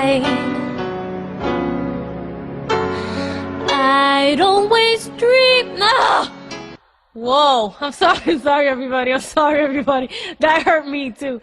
mine. I don't waste dream. No! Whoa, I'm sorry everybody, That hurt me too.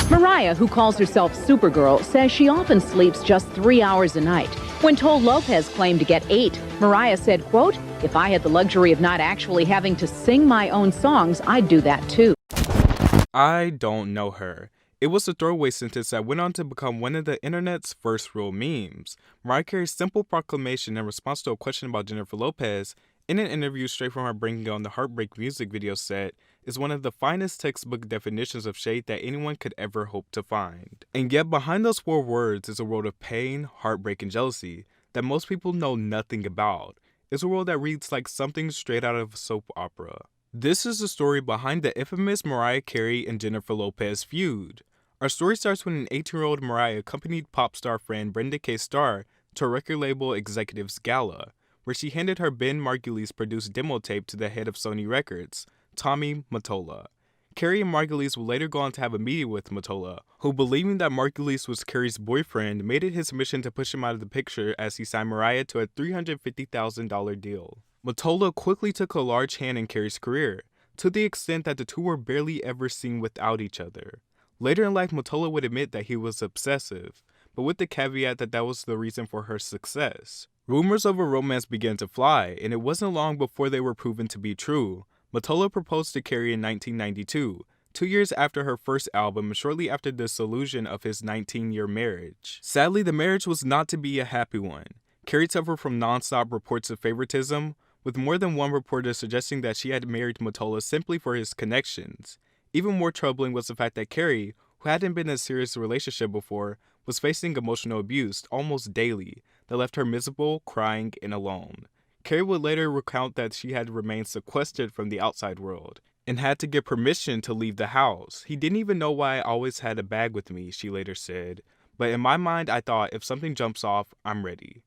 Mariah, who calls herself Supergirl, says she often sleeps just 3 hours a night. When told Lopez claimed to get 8, Mariah said, quote, "If I had the luxury of not actually having to sing my own songs, I'd do that too." I don't know her. It was a throwaway sentence that went on to become one of the internet's first real memes. Mariah Carey's simple proclamation in response to a question about Jennifer Lopez in an interview straight from her Bringing On the Heartbreak music video set is one of the finest textbook definitions of shade that anyone could ever hope to find. And yet behind those 4 words is a world of pain, heartbreak, and jealousy that most people know nothing about. It's a world that reads like something straight out of a soap opera. This is the story behind the infamous Mariah Carey and Jennifer Lopez feud. Our story starts when an 18-year-old Mariah accompanied pop star friend Brenda K. Starr to a record label executive's gala, where she handed her Ben Margulies-produced demo tape to the head of Sony Records, Tommy Mottola. Carey and Margulies would later go on to have a meeting with Mottola, who, believing that Margulies was Carey's boyfriend, made it his mission to push him out of the picture as he signed Mariah to a $350,000 deal. Mottola quickly took a large hand in Carey's career, to the extent that the two were barely ever seen without each other. Later in life, Mottola would admit that he was obsessive, but with the caveat that that was the reason for her success. Rumors of a romance began to fly, and it wasn't long before they were proven to be true. Mottola proposed to Carey in 1992, 2 years after her first album and shortly after the dissolution of his 19-year marriage. Sadly, the marriage was not to be a happy one. Carey suffered from non-stop reports of favoritism, with more than one reporter suggesting that she had married Mottola simply for his connections. Even more troubling was the fact that Carey, who hadn't been in a serious relationship before, was facing emotional abuse almost daily that left her miserable, crying, and alone. Carey would later recount that she had remained sequestered from the outside world and had to get permission to leave the house. "He didn't even know why I always had a bag with me," she later said, "but in my mind I thought if something jumps off, I'm ready."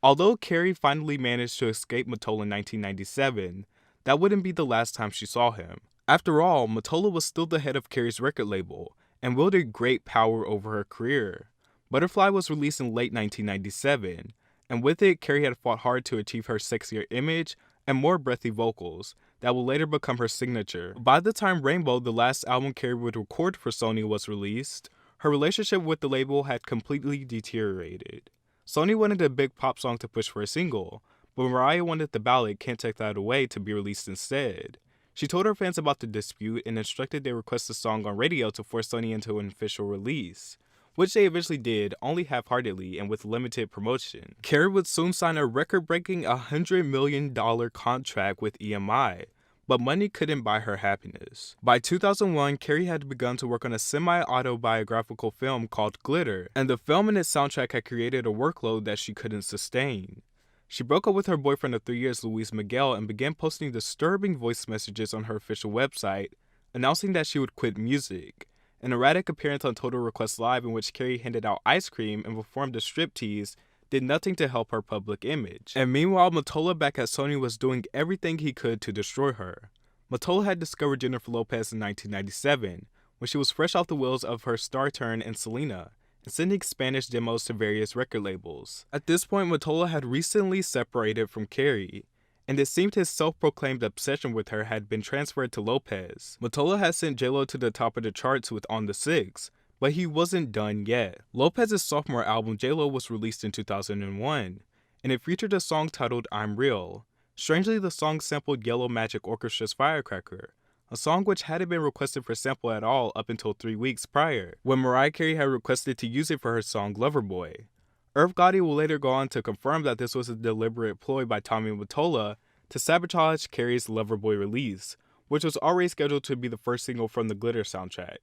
Although Carey finally managed to escape Mottola in 1997, that wouldn't be the last time she saw him. After all, Mottola was still the head of Carey's record label and wielded great power over her career. Butterfly was released in late 1997, and with it, Carey had fought hard to achieve her sexier image and more breathy vocals that will later become her signature. By the time Rainbow, the last album Carey would record for Sony, was released, her relationship with the label had completely deteriorated. Sony wanted a big pop song to push for a single, but Mariah wanted the ballad Can't Take That Away to be released instead. She told her fans about the dispute and instructed they request the song on radio to force Sony into an official release, which they eventually did, only half-heartedly and with limited promotion. Carey would soon sign a record-breaking $100 million contract with EMI, but money couldn't buy her happiness. By 2001, Carey had begun to work on a semi-autobiographical film called Glitter, and the film and its soundtrack had created a workload that she couldn't sustain. She broke up with her boyfriend of 3 years, Luis Miguel, and began posting disturbing voice messages on her official website, announcing that she would quit music. An erratic appearance on Total Request Live in which Carey handed out ice cream and performed a striptease did nothing to help her public image. And meanwhile, Mottola back at Sony was doing everything he could to destroy her. Mottola had discovered Jennifer Lopez in 1997, when she was fresh off the wheels of her star turn in Selena, and sending Spanish demos to various record labels. At this point, Mottola had recently separated from Carey, and it seemed his self-proclaimed obsession with her had been transferred to Lopez. Mottola had sent J-Lo to the top of the charts with On the Six, but he wasn't done yet. Lopez's sophomore album, J-Lo, was released in 2001, and it featured a song titled I'm Real. Strangely, the song sampled Yellow Magic Orchestra's Firecracker, a song which hadn't been requested for sample at all up until 3 weeks prior, when Mariah Carey had requested to use it for her song Loverboy. Irv Gotti will later go on to confirm that this was a deliberate ploy by Tommy Mottola to sabotage Carey's Loverboy release, which was already scheduled to be the first single from the Glitter soundtrack,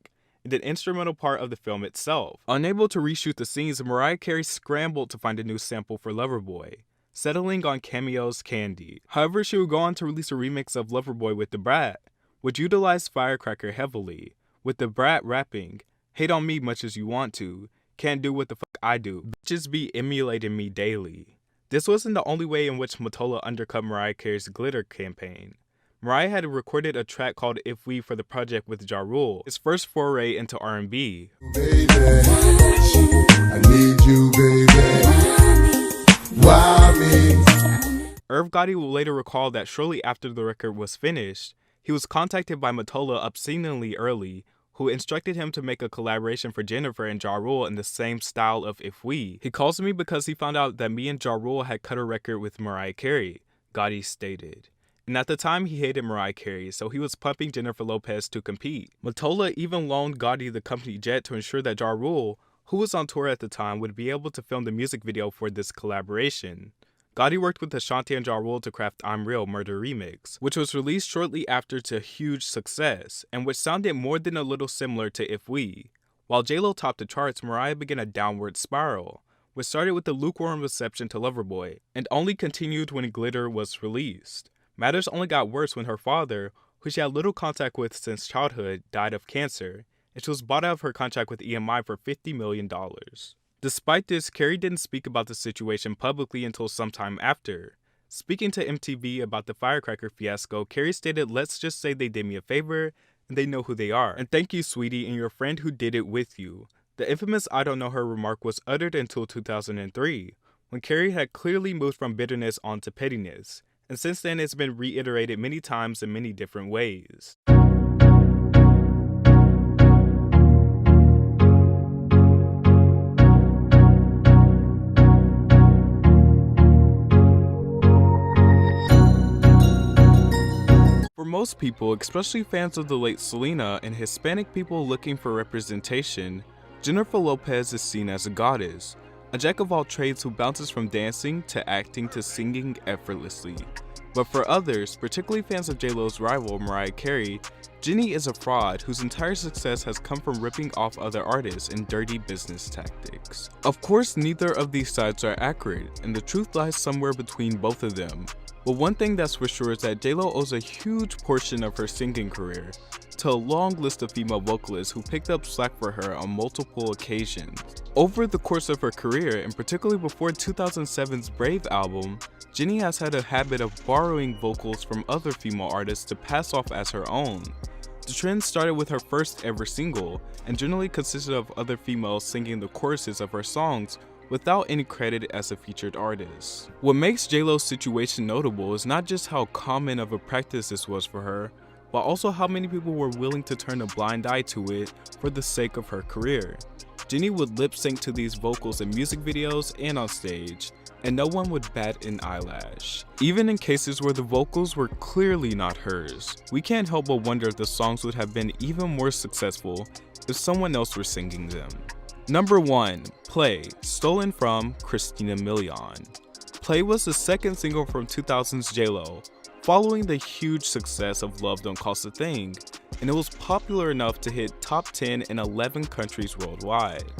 and an instrumental part of the film itself. Unable to reshoot the scenes, Mariah Carey scrambled to find a new sample for Loverboy. settling on Cameo's Candy. However, she would go on to release a remix of Loverboy with Da Brat, which utilized Firecracker heavily, with Da Brat rapping, "Hate on me much as you want to, can't do what the fuck I do, bitches be emulating me daily." This wasn't the only way in which Mottola undercut Mariah Carey's Glitter campaign. Mariah had recorded a track called If We for the project with Ja Rule, his first foray into R&B. Baby, I need you, baby. Why me? Irv Gotti will later recall that shortly after the record was finished, he was contacted by Mottola obscenely early, who instructed him to make a collaboration for Jennifer and Ja Rule in the same style of If We. He calls me because he found out that me and Ja Rule had cut a record with Mariah Carey, Gotti stated. And at the time he hated Mariah Carey, so he was pumping Jennifer Lopez to compete. Mottola even loaned Gotti the company jet to ensure that Ja Rule, who was on tour at the time, would be able to film the music video for this collaboration. Gotti worked with Ashanti and Ja Rule to craft I'm Real Murder Remix, which was released shortly after to huge success, and which sounded more than a little similar to If We. While J-Lo topped the charts, Mariah began a downward spiral, which started with the lukewarm reception to Loverboy, and only continued when Glitter was released. Matters only got worse when her father, who she had little contact with since childhood, died of cancer, and she was bought out of her contract with EMI for $50 million. Despite this, Carey didn't speak about the situation publicly until sometime after. Speaking to MTV about the Firecracker fiasco, Carey stated, "Let's just say they did me a favor, and they know who they are. And thank you, sweetie, and your friend who did it with you." The infamous "I don't know her" remark was uttered until 2003, when Carey had clearly moved from bitterness onto pettiness, and since then it's been reiterated many times in many different ways. For most people, especially fans of the late Selena and Hispanic people looking for representation, Jennifer Lopez is seen as a goddess, a jack of all trades who bounces from dancing to acting to singing effortlessly. But for others, particularly fans of J-Lo's rival Mariah Carey, Jenny is a fraud whose entire success has come from ripping off other artists and dirty business tactics. Of course, neither of these sides are accurate, and the truth lies somewhere between both of them. But one thing that's for sure is that J-Lo owes a huge portion of her singing career to a long list of female vocalists who picked up slack for her on multiple occasions. Over the course of her career, and particularly before 2007's Brave album, Jenny has had a habit of borrowing vocals from other female artists to pass off as her own. The trend started with her first ever single, and generally consisted of other females singing the choruses of her songs without any credit as a featured artist. What makes J-Lo's situation notable is not just how common of a practice this was for her, but also how many people were willing to turn a blind eye to it for the sake of her career. Jenny would lip sync to these vocals in music videos and on stage, and no one would bat an eyelash. Even in cases where the vocals were clearly not hers, we can't help but wonder if the songs would have been even more successful if someone else were singing them. Number 1. Play, stolen from Christina Milian. Play was the second single from 2000's J-Lo, following the huge success of Love Don't Cost a Thing, and it was popular enough to hit top 10 in 11 countries worldwide.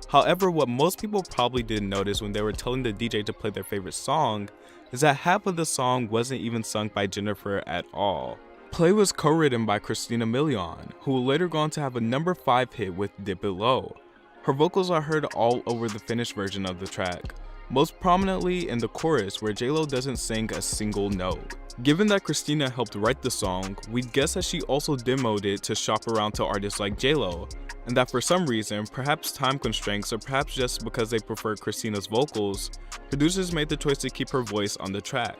However, what most people probably didn't notice when they were telling the DJ to play their favorite song is that half of the song wasn't even sung by Jennifer at all. Play was co-written by Christina Milian, who would later go on to have a number 5 hit with Dip It Low. Her vocals are heard all over the finished version of the track, most prominently in the chorus where J-Lo doesn't sing a single note. Given that Christina helped write the song, we'd guess that she also demoed it to shop around to artists like J-Lo, and that for some reason, perhaps time constraints or perhaps just because they preferred Christina's vocals, producers made the choice to keep her voice on the track.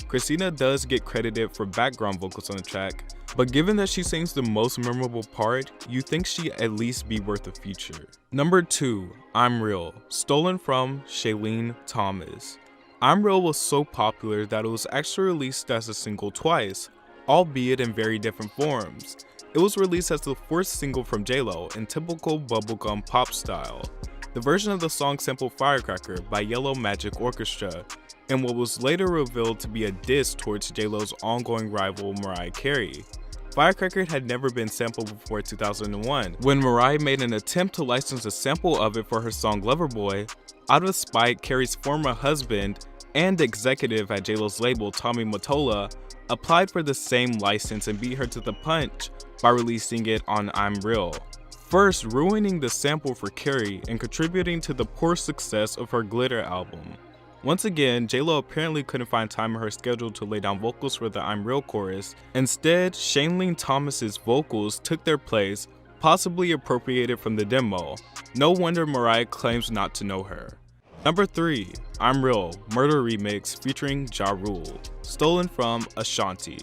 Christina does get credited for background vocals on the track, but given that she sings the most memorable part, you think she at least be worth a feature. Number 2, I'm Real, stolen from Shailene Thomas. I'm Real was so popular that it was actually released as a single twice, albeit in very different forms. It was released as the fourth single from J-Lo in typical bubblegum pop style. The version of the song sampled Firecracker by Yellow Magic Orchestra, and what was later revealed to be a diss towards J-Lo's ongoing rival Mariah Carey. Firecracker had never been sampled before 2001, when Mariah made an attempt to license a sample of it for her song Loverboy. Out of spite, Carey's former husband and the executive at J-Lo's label, Tommy Mottola, applied for the same license and beat her to the punch by releasing it on I'm Real, first ruining the sample for Carrie and contributing to the poor success of her Glitter album. Once again, J-Lo apparently couldn't find time in her schedule to lay down vocals for the I'm Real chorus. Instead, Shailene Thomas's vocals took their place, possibly appropriated from the demo. No wonder Mariah claims not to know her. Number 3, I'm Real, Murder Remix featuring Ja Rule, stolen from Ashanti.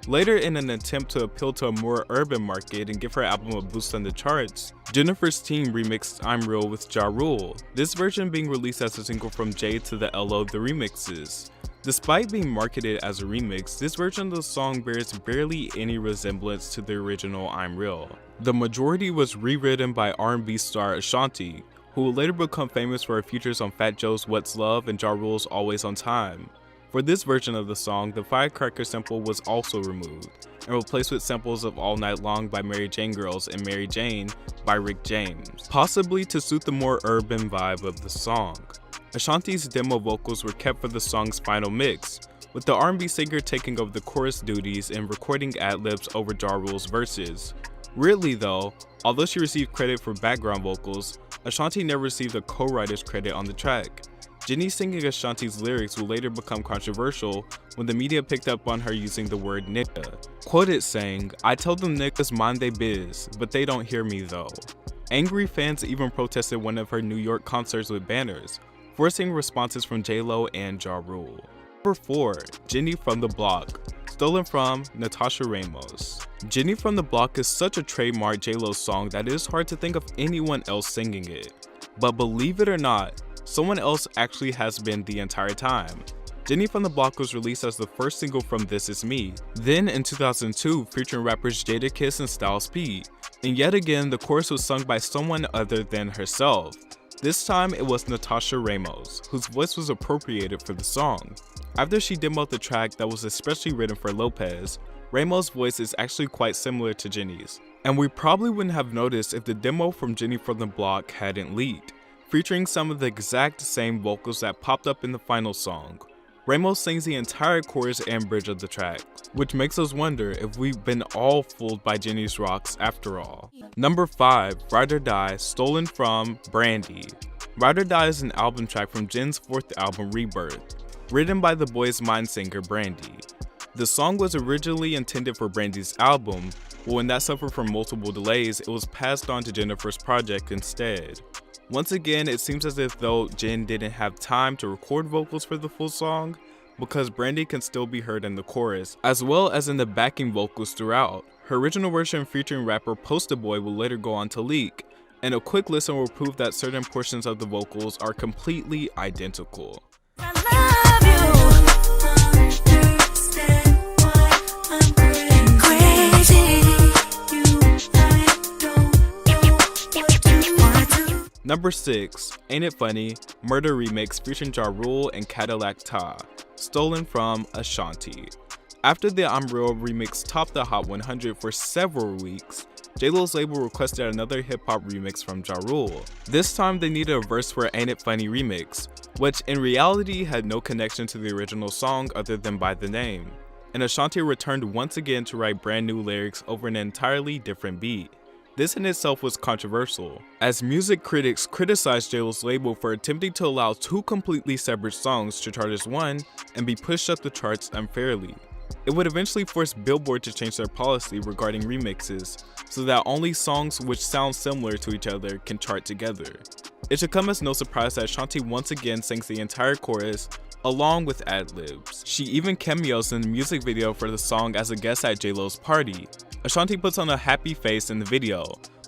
Later, in an attempt to appeal to a more urban market and give her album a boost on the charts, Jennifer's team remixed I'm Real with Ja Rule, this version being released as a single from J to the LO The Remixes. Despite being marketed as a remix, this version of the song bears barely any resemblance to the original I'm Real. The majority was rewritten by R&B star Ashanti, who would later become famous for her features on Fat Joe's What's Love and Ja Rule's Always on Time. For this version of the song, the Firecracker sample was also removed, and replaced with samples of All Night Long by Mary Jane Girls and Mary Jane by Rick James, possibly to suit the more urban vibe of the song. Ashanti's demo vocals were kept for the song's final mix, with the R&B singer taking over the chorus duties and recording ad-libs over Ja Rule's verses. Weirdly though, although she received credit for background vocals, Ashanti never received a co-writer's credit on the track. Jenny singing Ashanti's lyrics would later become controversial when the media picked up on her using the word nigga, quoted saying, "I tell them niggas mind they biz, but they don't hear me though." Angry fans even protested one of her New York concerts with banners, forcing responses from J-Lo and Ja Rule. Number 4, Jenny from the Block, stolen from Natasha Ramos. Jenny from the Block is such a trademark J-Lo song that it is hard to think of anyone else singing it. But believe it or not, someone else actually has been the entire time. Jenny from the Block was released as the first single from This Is Me, then in 2002 featuring rappers Jadakiss and Styles P, and yet again the chorus was sung by someone other than herself. This time it was Natasha Ramos, whose voice was appropriated for the song. After she demoed the track that was especially written for Lopez, Ramos' voice is actually quite similar to Jenny's, and we probably wouldn't have noticed if the demo from Jenny from the Block hadn't leaked, featuring some of the exact same vocals that popped up in the final song. Ramos sings the entire chorus and bridge of the track, which makes us wonder if we've been all fooled by Jenny's rocks after all. Number 5, Ride or Die, stolen from Brandy. Ride or Die is an album track from Jen's 4th album Rebirth, written by the Boys Mind singer Brandy. The song was originally intended for Brandy's album, but when that suffered from multiple delays, it was passed on to Jennifer's project instead. Once again, it seems as if though Jen didn't have time to record vocals for the full song, because Brandy can still be heard in the chorus, as well as in the backing vocals throughout. Her original version featuring rapper Posta Boy will later go on to leak, and a quick listen will prove that certain portions of the vocals are completely identical. Number 6, Ain't It Funny, Murder Remix featuring Ja Rule and Cadillac Ta, stolen from Ashanti. After the I'm Real remix topped the Hot 100 for several weeks, J-Lo's label requested another hip-hop remix from Ja Rule. This time they needed a verse for Ain't It Funny remix, which in reality had no connection to the original song other than by the name, and Ashanti returned once again to write brand new lyrics over an entirely different beat. This in itself was controversial, as music critics criticized J-Lo's label for attempting to allow two completely separate songs to chart as one and be pushed up the charts unfairly. It would eventually force Billboard to change their policy regarding remixes, so that only songs which sound similar to each other can chart together. It should come as no surprise that Ashanti once again sings the entire chorus, along with ad-libs. She even cameos in the music video for the song as a guest at J-Lo's party. Ashanti puts on a happy face in the video,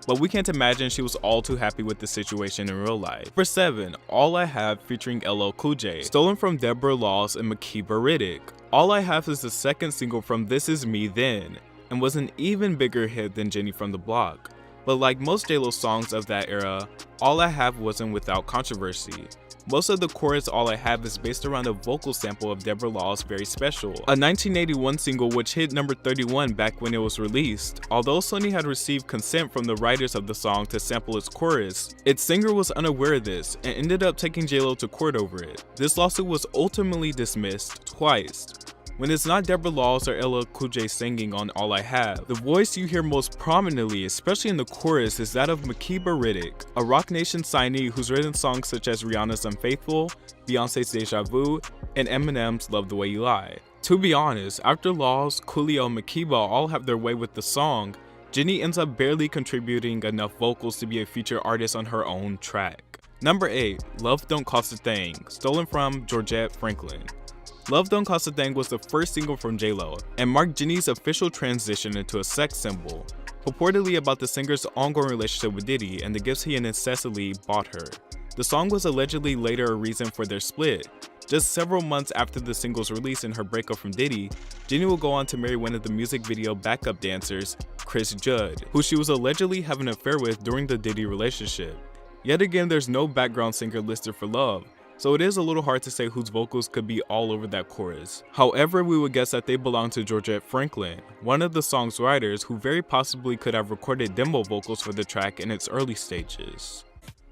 but we can't imagine she was all too happy with the situation in real life. Number 7, All I Have featuring LL Cool J, stolen from Deborah Laws and Makeba Riddick. All I Have is the second single from This Is Me Then, and was an even bigger hit than Jenny from the Block. But like most J-Lo songs of that era, All I Have wasn't without controversy. Most of the chorus All I Have is based around a vocal sample of Deborah Law's Very Special, a 1981 single which hit number 31 back when it was released. Although Sony had received consent from the writers of the song to sample its chorus, its singer was unaware of this and ended up taking J-Lo to court over it. This lawsuit was ultimately dismissed twice. When it's not Deborah Laws or LL Cool J singing on All I Have, the voice you hear most prominently, especially in the chorus, is that of Makeba Riddick, a Roc Nation signee who's written songs such as Rihanna's Unfaithful, Beyonce's Deja Vu, and Eminem's Love the Way You Lie. To be honest, after Laws, Coolio, and Makeba all have their way with the song, Jenny ends up barely contributing enough vocals to be a featured artist on her own track. Number 8. Love Don't Cost a Thing, stolen from Georgette Franklin. Love Don't Cost a Thing was the first single from J-Lo and marked Jenny's official transition into a sex symbol, purportedly about the singer's ongoing relationship with Diddy and the gifts he incessantly bought her. The song was allegedly later a reason for their split. Just several months after the single's release and her breakup from Diddy, Jenny will go on to marry one of the music video backup dancers, Chris Judd, who she was allegedly having an affair with during the Diddy relationship. Yet again, there's no background singer listed for Love, so it is a little hard to say whose vocals could be all over that chorus. However, we would guess that they belong to Georgette Franklin, one of the song's writers who very possibly could have recorded demo vocals for the track in its early stages.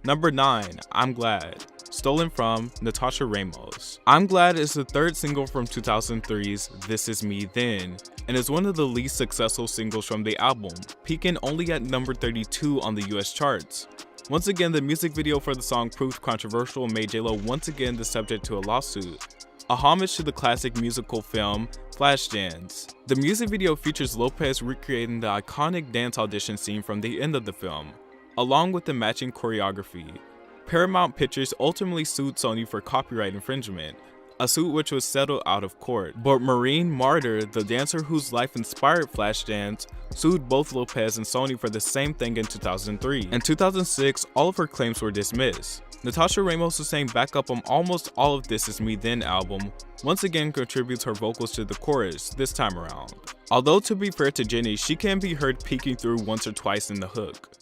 Number 9, I'm Glad, stolen from Natasha Ramos. I'm Glad is the third single from 2003's This Is Me Then, and is one of the least successful singles from the album, peaking only at number 32 on the US charts. Once again, the music video for the song proved controversial and made J-Lo once again the subject to a lawsuit, a homage to the classic musical film Flashdance. The music video features Lopez recreating the iconic dance audition scene from the end of the film, along with the matching choreography. Paramount Pictures ultimately sued Sony for copyright infringement, a suit which was settled out of court. But Maureen Martyr, the dancer whose life inspired Flashdance, sued both Lopez and Sony for the same thing in 2003. In 2006, all of her claims were dismissed. Natasha Ramos, who sang backup on almost all of This Is Me Then album, once again contributes her vocals to the chorus this time around. Although to be fair to Jenny, she can be heard peeking through once or twice in the hook.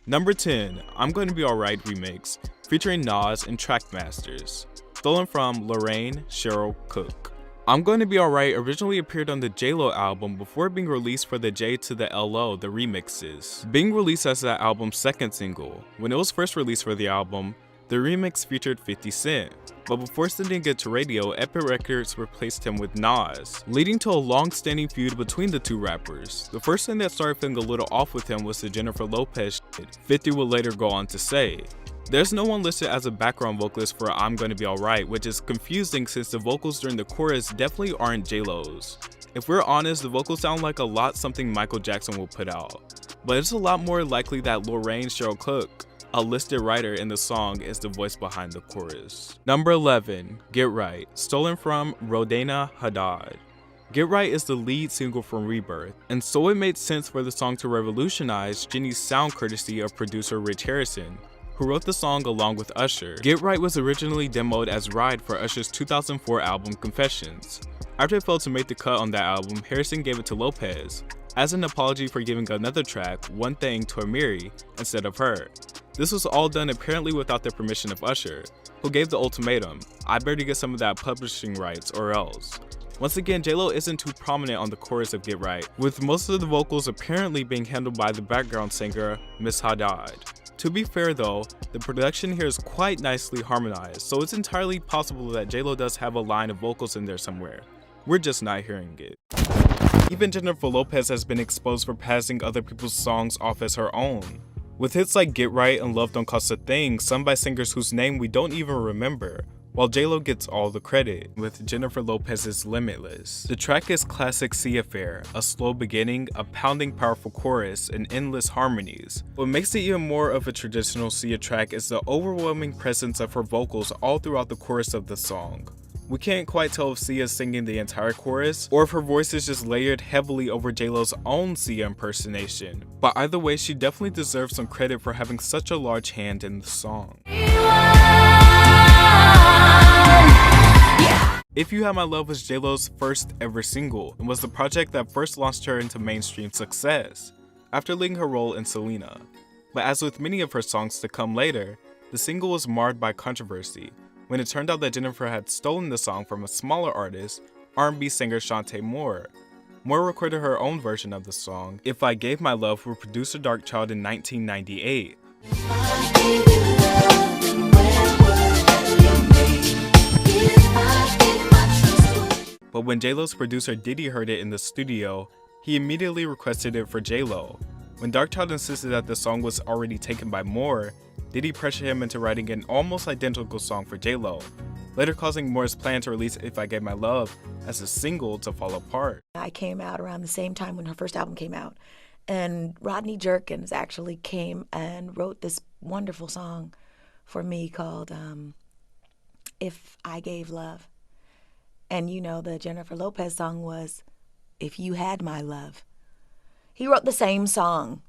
Number 10, I'm Gonna Be Alright remix, featuring Nas and Trackmasters, stolen from Lorraine Cheryl Cook. I'm Gonna Be Alright originally appeared on the J-Lo album before being released for the J to the LO, the remixes, being released as that album's second single. When it was first released for the album, the remix featured 50 Cent, but before sending it to radio, Epic Records replaced him with Nas, leading to a long-standing feud between the two rappers. The first thing that started feeling a little off with him was the Jennifer Lopez shit, 50 would later go on to say. There's no one listed as a background vocalist for I'm Gonna Be Alright, which is confusing since the vocals during the chorus definitely aren't J-Lo's. If we're honest, the vocals sound like a lot something Michael Jackson will put out, but it's a lot more likely that Lorraine Cheryl Cook, a listed writer in the song, is the voice behind the chorus. Number 11, Get Right, stolen from Rodana Haddad. Get Right is the lead single from Rebirth, and so it made sense for the song to revolutionize Jenny's sound courtesy of producer Rich Harrison, who wrote the song along with Usher. Get Right was originally demoed as Ride for Usher's 2004 album Confessions. After it failed to make the cut on that album, Harrison gave it to Lopez, as an apology for giving another track, One Thing, to Amiri instead of her. This was all done apparently without the permission of Usher, who gave the ultimatum, I better get some of that publishing rights or else. Once again, J-Lo isn't too prominent on the chorus of Get Right, with most of the vocals apparently being handled by the background singer, Miss Haddad. To be fair though, the production here is quite nicely harmonized, so it's entirely possible that J-Lo does have a line of vocals in there somewhere. We're just not hearing it. Even Jennifer Lopez has been exposed for passing other people's songs off as her own, with hits like Get Right and Love Don't Cost a Thing sung by singers whose name we don't even remember, while J-Lo gets all the credit with Jennifer Lopez's Limitless. The track is classic Sea Affair, a slow beginning, a pounding powerful chorus, and endless harmonies. What makes it even more of a traditional Sia track is the overwhelming presence of her vocals all throughout the chorus of the song. We can't quite tell if Sia is singing the entire chorus, or if her voice is just layered heavily over J-Lo's own Sia impersonation, but either way, she definitely deserves some credit for having such a large hand in the song. If You Had My Love was J-Lo's first ever single and was the project that first launched her into mainstream success, after leading her role in Selena. But as with many of her songs to come later, the single was marred by controversy when it turned out that Jennifer had stolen the song from a smaller artist, R&B singer Shantae Moore. Moore recorded her own version of the song, If I Gave My Love, with producer Darkchild in 1998. But when J-Lo's producer Diddy heard it in the studio, he immediately requested it for J-Lo. When Darkchild insisted that the song was already taken by Moore, Diddy pressured him into writing an almost identical song for J-Lo, later causing Moore's plan to release If I Gave My Love as a single to fall apart. I came out around the same time when her first album came out, and Rodney Jerkins actually came and wrote this wonderful song for me called If I Gave Love. And you know, the Jennifer Lopez song was If You Had My Love. He wrote the same song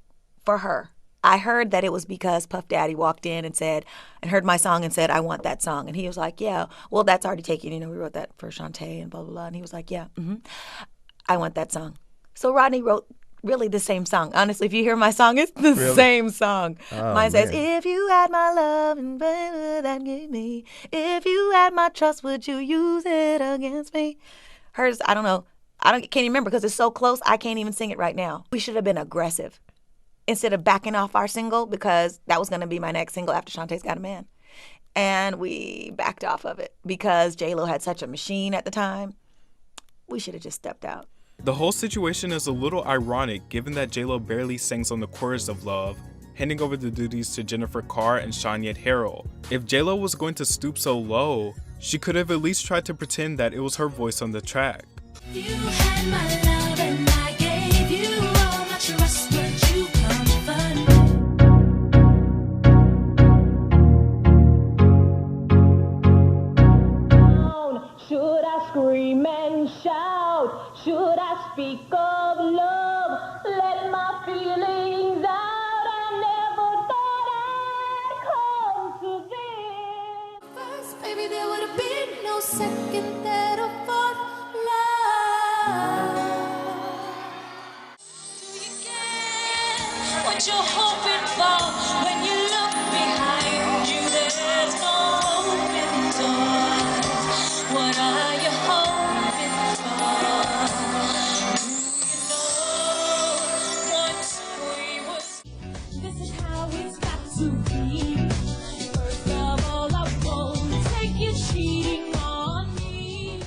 for her. I heard that it was because Puff Daddy walked in and heard my song and said, I want that song. And he was like, yeah, well, that's already taken. You know, we wrote that for Shantae and blah, blah, blah. And he was like, yeah, I want that song. So Rodney wrote really the same song. Honestly, if you hear my song, it's the same song. Mine says, if you had my love and baby that gave me, if you had my trust, would you use it against me? Hers, I don't know. Can't even remember because it's so close, I can't even sing it right now. We should have been aggressive instead of backing off our single, because that was going to be my next single after Shantae's Got a Man. And we backed off of it because J-Lo had such a machine at the time. We should have just stepped out. The whole situation is a little ironic given that J-Lo barely sings on the chorus of Love, handing over the duties to Jennifer Carr and Shania Harrell. If J-Lo was going to stoop so low, she could have at least tried to pretend that it was her voice on the track. You had my love and I gave you all my trust, but you comfort me. Should I scream and shout? Should I speak of love? Let my feelings out. I never thought I'd come to this. First, baby, there would have been no second, third, or fourth love. Do you get what you're hoping for when you look behind you? There's no open doors. What are you hoping for? Do you know once we were? This is how it's got to be. First of all, I won't take you cheating on me.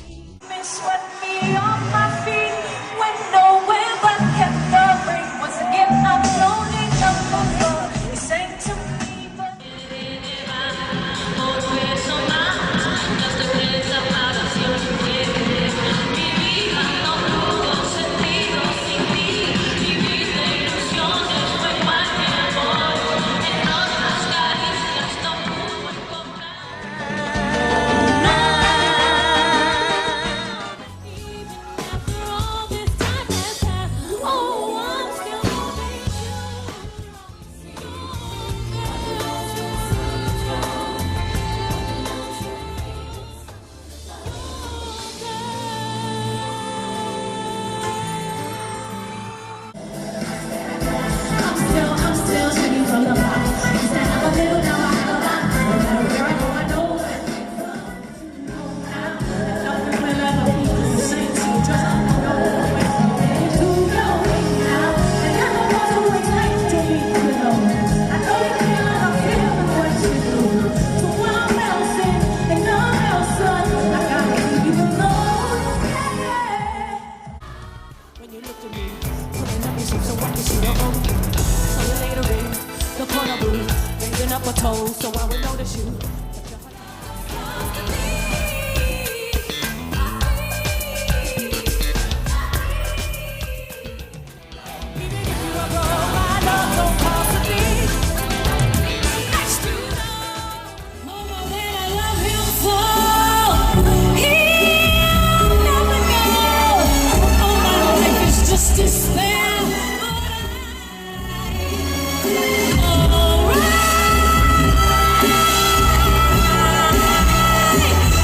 Swept me off my feet, went nowhere but kept the ring. Once again, I'm lonely, number four. You sang to me, but so I would notice you.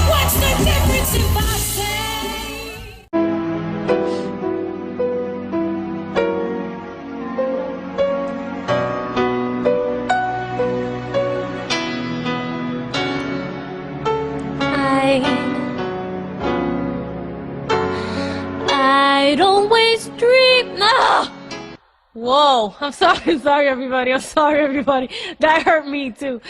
What's the difference if I Whoa, I'm sorry, sorry everybody. I'm sorry everybody. That hurt me too.